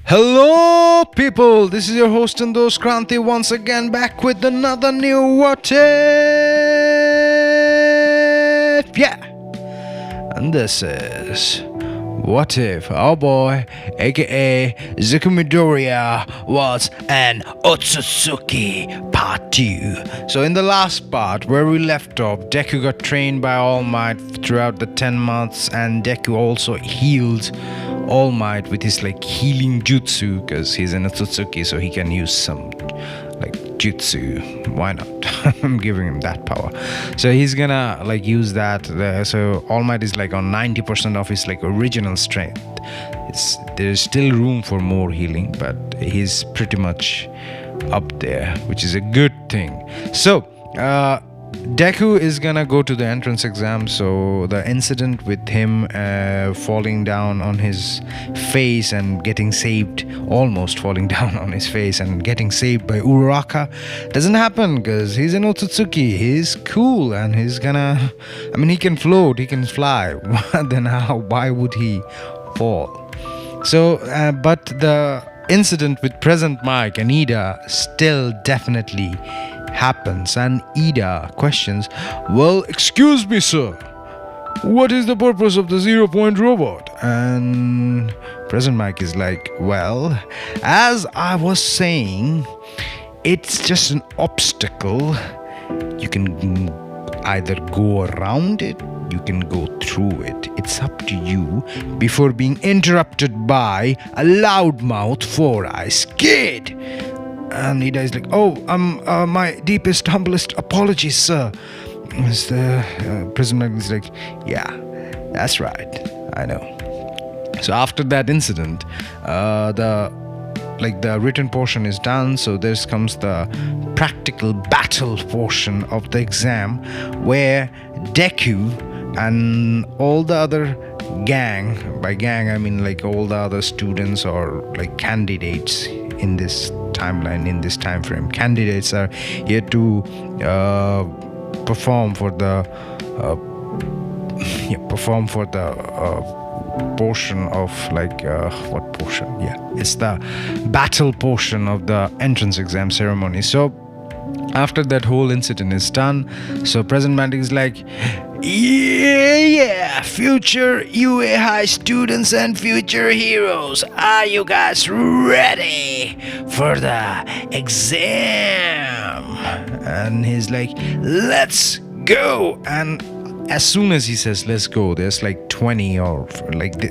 Hello, people. This is your host and host Kranti once again back with another new What If. Yeah, and this is What If our boy, aka Deku Midoriya, was an Otsutsuki Part 2. So in the last part where we left off, Deku got trained by All Might throughout the 10 months, and Deku also healed All Might with his healing jutsu, because he's an Otsutsuki, so he can use some jutsu. Why not? I'm giving him that power. So he's gonna use that. So All Might is on 90% of his original strength. There's still room for more healing, but he's pretty much up there, which is a good thing. So Deku is gonna go to the entrance exam. So the incident with him falling down on his face and getting saved, almost falling down on his face and getting saved by Uraraka, doesn't happen because he's an Otsutsuki. He's cool and he can float, he can fly. Then why would he fall? So but the incident with Present Mike and Ida still definitely happens, and Ida questions, well, excuse me, sir, what is the purpose of the 0-point robot? And Present Mike is well, as I was saying, it's just an obstacle. You can either go around it, you can go through it. It's up to you, before being interrupted by a loudmouth four-eyes kid. And Ida is my deepest, humblest apologies, sir. The Present Mike is yeah, that's right, I know. So after that incident, the written portion is done. So there comes the practical battle portion of the exam, where Deku and all the other gang, by gang I mean all the other students or candidates in this timeline, in this time frame, candidates are here to perform for the portion of what portion? Yeah, it's the battle portion of the entrance exam ceremony. So after that whole incident is done, so Present Magic is yeah, future UA High students and future heroes, are you guys ready for the exam? And he's let's go. And as soon as he says let's go, there's 20 or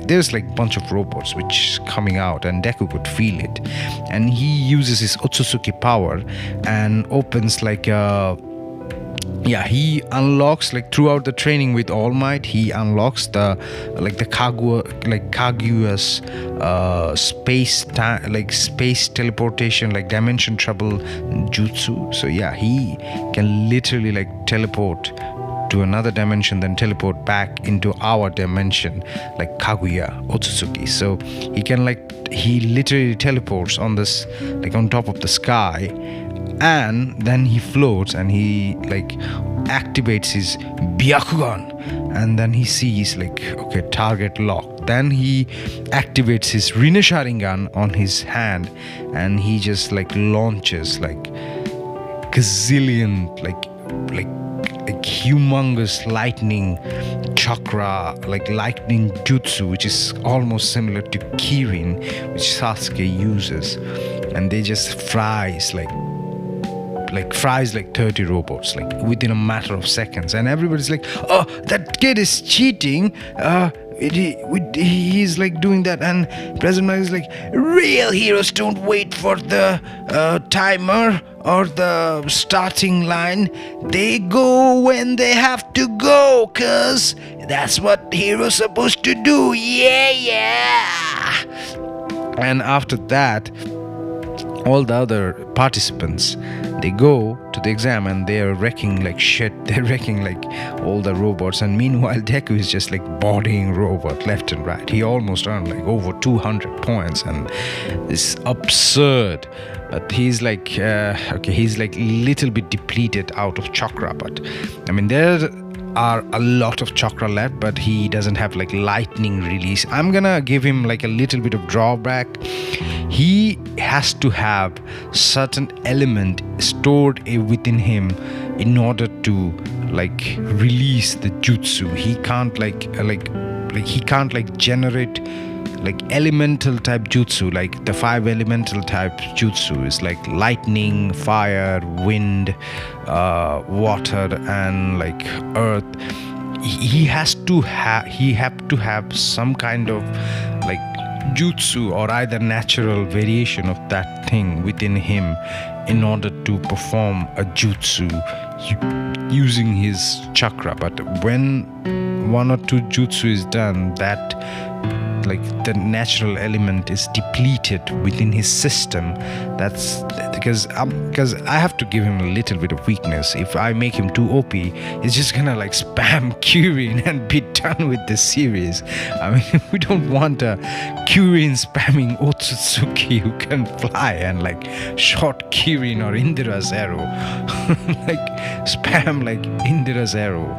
there's bunch of robots which is coming out, and Deku could feel it, and he uses his Otsutsuki power and opens he unlocks throughout the training with All Might. He unlocks the Kaguya's space teleportation, dimension travel jutsu. So yeah, he can literally teleport to another dimension, then teleport back into our dimension, Kaguya Otsutsuki. So he can he literally teleports on this on top of the sky, and then he floats and he activates his Byakugan, and then he sees okay, target locked. Then he activates his Rina Sharingan on his hand, and he just launches gazillion humongous lightning chakra, lightning jutsu, which is almost similar to Kirin, which Sasuke uses, and they just fries 30 robots within a matter of seconds. And everybody's oh, that kid is cheating, he's doing that. And Present Mike is real heroes don't wait for the timer or the starting line, they go when they have to go, cause that's what heroes supposed to do. Yeah. And after that, all the other participants, they go to the exam and they're wrecking like shit. They're wrecking like all the robots, and meanwhile Deku is just like bodying robot left and right. He almost earned like over 200 points, and it's absurd. But he's like he's like little bit depleted out of chakra, but I mean there are a lot of chakra left, but he doesn't have like lightning release. I'm gonna give him like a little bit of drawback. He has to have certain element stored within him in order to like release the jutsu. He can't he can't like generate like elemental type jutsu, like the 5 elemental type jutsu is like lightning, fire, wind, water, and like earth. He have to have some kind of like jutsu or either natural variation of that thing within him in order to perform a jutsu using his chakra. But when 1 or 2 jutsu is done, that like the natural element is depleted within his system. That's because I have to give him a little bit of weakness. If I make him too OP, he's just gonna like spam Kyurem and be done with this series. I mean, we don't want a Kyurem spamming Otsutsuki who can fly and like shot Kyurem or Indira's arrow like spam like Indira's arrow.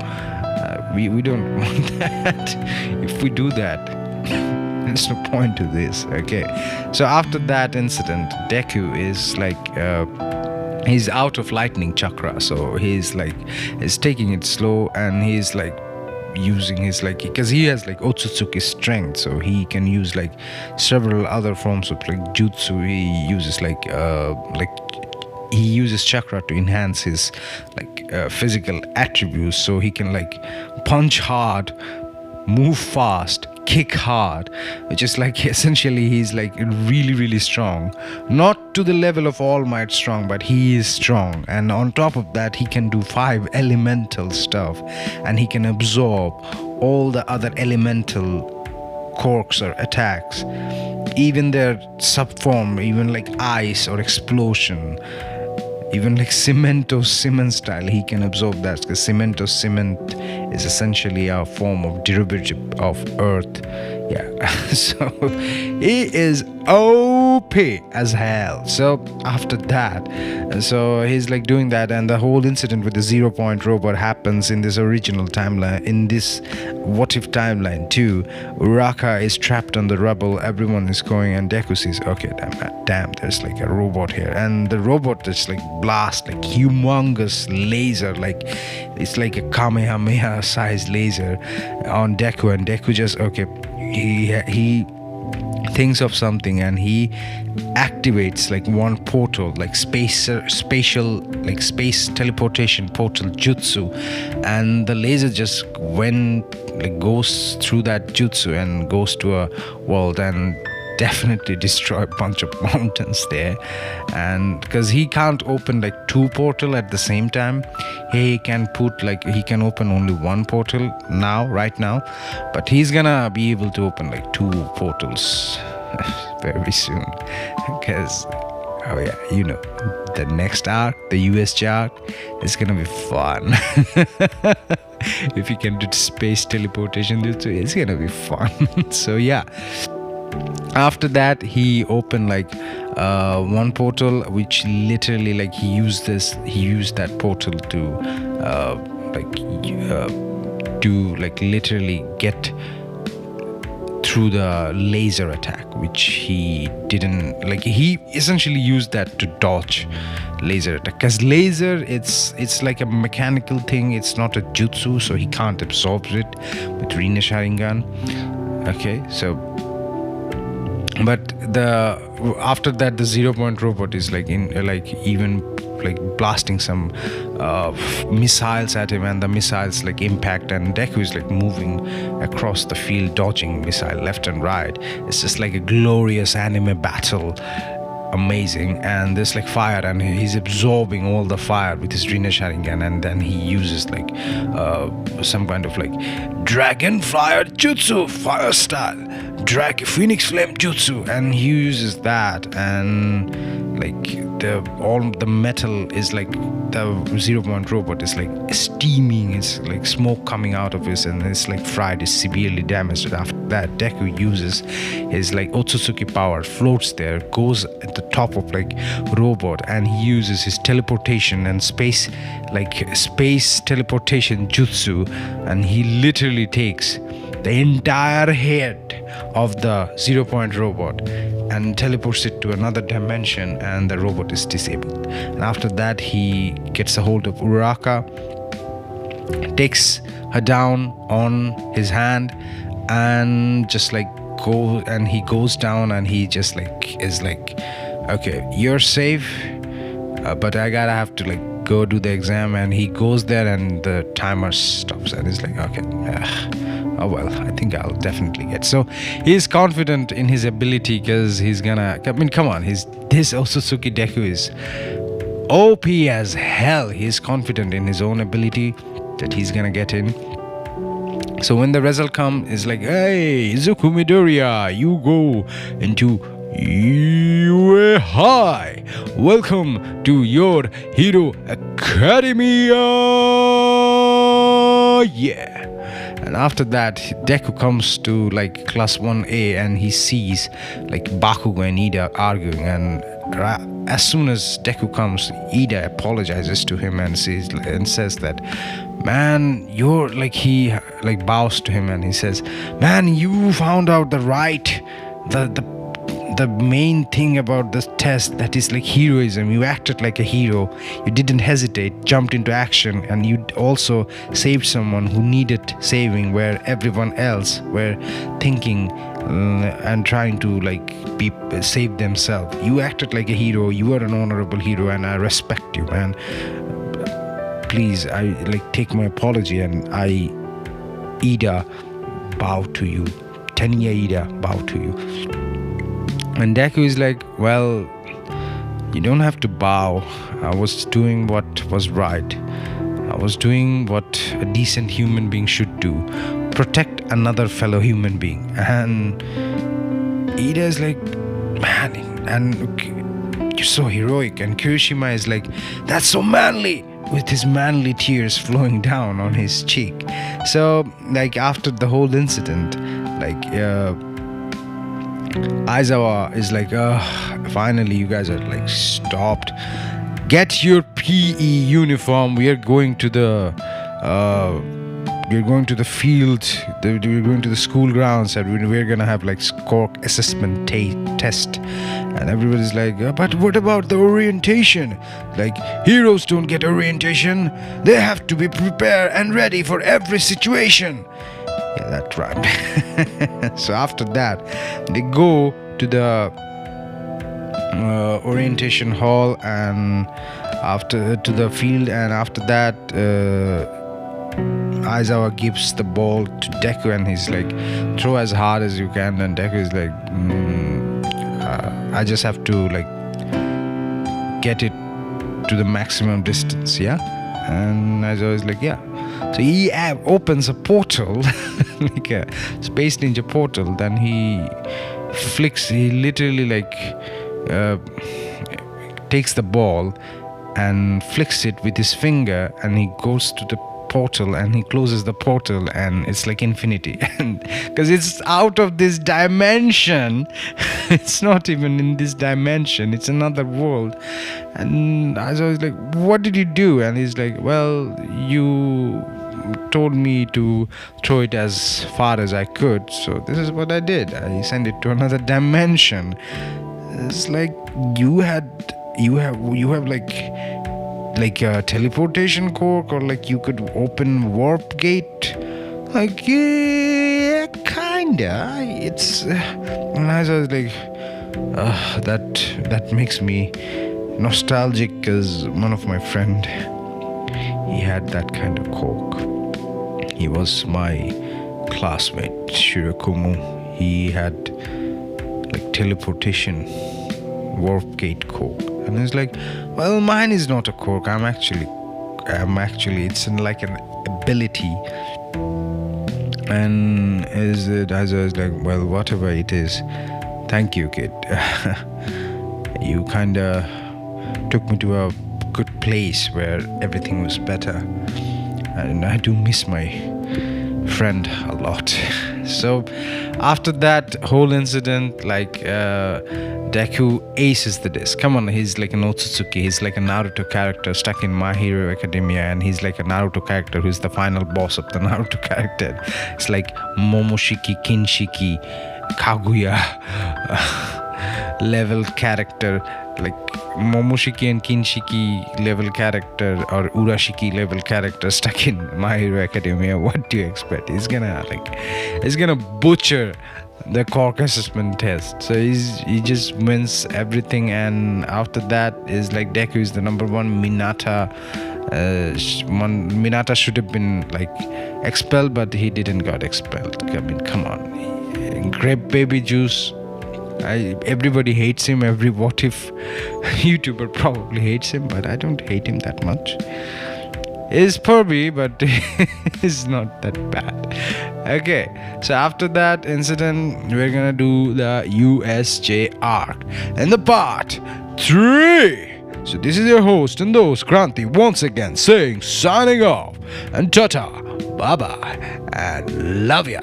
We don't want that. If we do that, there's no point to this. Okay, so after that incident, Deku is like he's out of lightning chakra, so he's taking it slow, and he's like using his like, because he has like Otsutsuki strength, so he can use like several other forms of like jutsu. He uses like he uses chakra to enhance his like physical attributes, so he can like punch hard, move fast, kick hard, which is like essentially he's like really strong. Not to the level of All Might strong, but he is strong. And on top of that, he can do 5 elemental stuff, and he can absorb all the other elemental quirks or attacks, even their subform, even like ice or explosion, even like cement style, he can absorb that, because cement is essentially a form of derivative of earth. Yeah, so he is OP as hell. So after that, so he's like doing that, and the whole incident with the 0 point robot happens in this original timeline. In this what if timeline too, Uraka is trapped on the rubble, everyone is going, and Deku says, okay, damn, there's like a robot here, and the robot just like blast like humongous laser, like it's like a Kamehameha sized laser on Deku, and Deku just he thinks of something, and he activates like one portal, like spatial like space teleportation portal jutsu, and the laser just goes through that jutsu and goes to a world and definitely destroy a bunch of mountains there. And because he can't open like 2 portal at the same time, he can open only 1 portal right now, but he's gonna be able to open like 2 portals very soon, because the next arc, the US arc, is gonna be fun. If you can do space teleportation, it's gonna be fun. So yeah, after that he opened like 1 portal, which literally like he used that portal to literally get through the laser attack, which he didn't like. He essentially used that to dodge laser attack, because laser it's like a mechanical thing, it's not a jutsu, so he can't absorb it with Rina Sharingan. Okay, so but after that, the 0 point robot is like even blasting some missiles at him, and the missiles like impact, and Deku is like moving across the field dodging missile left and right. It's just like a glorious anime battle amazing, and there's like fire, and he's absorbing all the fire with his Rina Sharingan, and then he uses like some kind of like dragon fire jutsu, fire style, phoenix flame jutsu, and he uses that, and like all the metal is like the 0 Point robot is like steaming, it's like smoke coming out of it, and it's like fried, is severely damaged. And after that, Deku uses his like Otsutsuki power, floats there, goes at the top of like robot, and he uses his teleportation and space teleportation jutsu, and he literally takes the entire head of the 0 Point robot and teleports it to another dimension, and the robot is disabled. And after that, he gets a hold of Uraraka, takes her down on his hand, and just like he goes down, and he just like is like, okay, you're safe, but I gotta have to like go do the exam. And he goes there, and the timer stops, and he's like, okay, oh well, I think I'll definitely get. So he's confident in his ability, because he's gonna, I mean, come on, this Otsutsuki Deku is OP as hell. He's confident in his own ability that he's gonna get in. So when the result comes, it's like, hey, Izuku Midoriya, you go into UA High. Welcome to your Hero Academia. Yeah. And after that, Deku comes to like class 1A, and he sees like Bakugo and Ida arguing, and as soon as Deku comes, Ida apologizes to him and says that, man, you're like, he like bows to him, and he says, man, you found out the main thing about this test, that is like heroism. You acted like a hero, you didn't hesitate, jumped into action, and you also saved someone who needed saving, where everyone else were thinking and trying to like save themselves. You acted like a hero, you are an honorable hero, and I respect you, man. Please, I like take my apology, and I, Ida, bow to you. Tenya Ida, bow to you. And Deku is like, well, you don't have to bow. I was doing what was right. I was doing what a decent human being should do. Protect another fellow human being. And Ida is like, man, and you're so heroic. And Kirishima is like, that's so manly, with his manly tears flowing down on his cheek. So, like, after the whole incident, like, Aizawa is like, finally you guys are like stopped. Get your PE uniform. We are going to the field. We're going to the school grounds, and we're gonna have like score assessment test. And everybody's like, but what about the orientation? Like, heroes don't get orientation. They have to be prepared and ready for every situation. Yeah, that's right. So after that, they go to the orientation hall, and to the field, and after that, Aizawa gives the ball to Deku, and he's like, throw as hard as you can. And Deku is like, I just have to like get it to the maximum distance, yeah? And Aizawa is like, yeah. So he opens a portal, like a Space Ninja portal. Then he literally like takes the ball and flicks it with his finger, and he goes to the portal, and he closes the portal, and it's like infinity. And because it's out of this dimension, it's not even in this dimension, it's another world. And I was like, what did you do? And he's like, well, you told me to throw it as far as I could, so this is what I did. I sent it to another dimension. It's like you have like a teleportation cork, or like you could open warp gate. Like, yeah, kinda. It's and I was like, that makes me nostalgic, because one of my friend, he had that kind of cork. He was my classmate, Shirakumo. He had like teleportation warp gate quirk. And he's like, well, mine is not a quirk. I'm actually, it's like an ability. And as I was like, well, whatever it is, thank you, kid. You kind of took me to a good place where everything was better. And I do miss my friend a lot. So after that whole incident, like Deku aces the disc. Come on, he's like an Otsutsuki. He's like a Naruto character stuck in My Hero Academia, and he's like a Naruto character who's the final boss of the Naruto character. It's like Momoshiki, Kinshiki, Kaguya level character, like Momoshiki and Kinshiki level character or Urashiki level character stuck in My Hero Academia. What do you expect? He's gonna butcher the quirk assessment test. So he just wins everything, and after that is like Deku is the number one. Minata should have been like expelled, but he didn't got expelled. I mean, come on, grape baby juice. Everybody hates him. Every what if YouTuber probably hates him, but I don't hate him that much. He's pervy, but it's not that bad. Okay, so after that incident, we're gonna do the USJ arc and the part 3. So this is your host and host Kranti once again saying signing off and tata, bye bye, and love ya.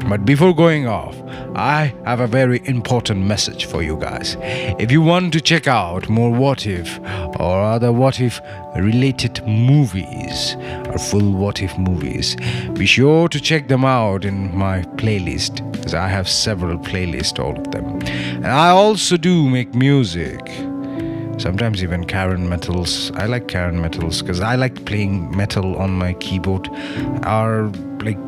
But before going off, I have a very important message for you guys. If you want to check out more What If or other What If related movies or full What If movies, be sure to check them out in my playlist, because I have several playlists, all of them. And I also do make music. Sometimes even Karen metals. I like Karen metals because I like playing metal on my keyboard, or like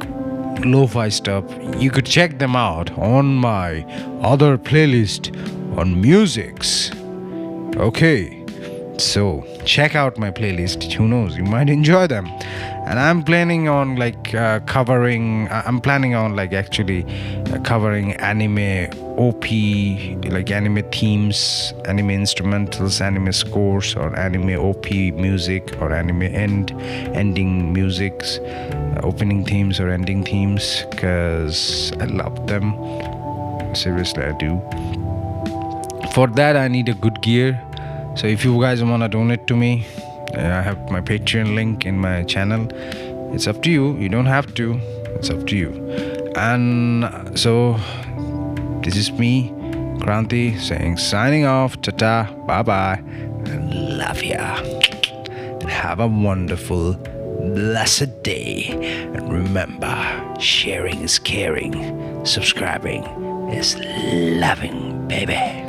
lo-fi stuff. You could check them out on my other playlist on musics. Okay, so check out my playlist. Who knows, you might enjoy them. And I'm planning on covering anime OP, like anime themes, anime instrumentals, anime scores, or anime OP music, or anime ending musics, opening themes or ending themes, because I love them. Seriously, I do. For that, I need a good gear. So if you guys want to donate to me, I have my Patreon link in my channel. It's up to you. You don't have to. It's up to you. And so this is me, Kranti, saying signing off. Ta-ta, bye-bye, and love ya. And have a wonderful, blessed day. And remember, sharing is caring. Subscribing is loving, baby.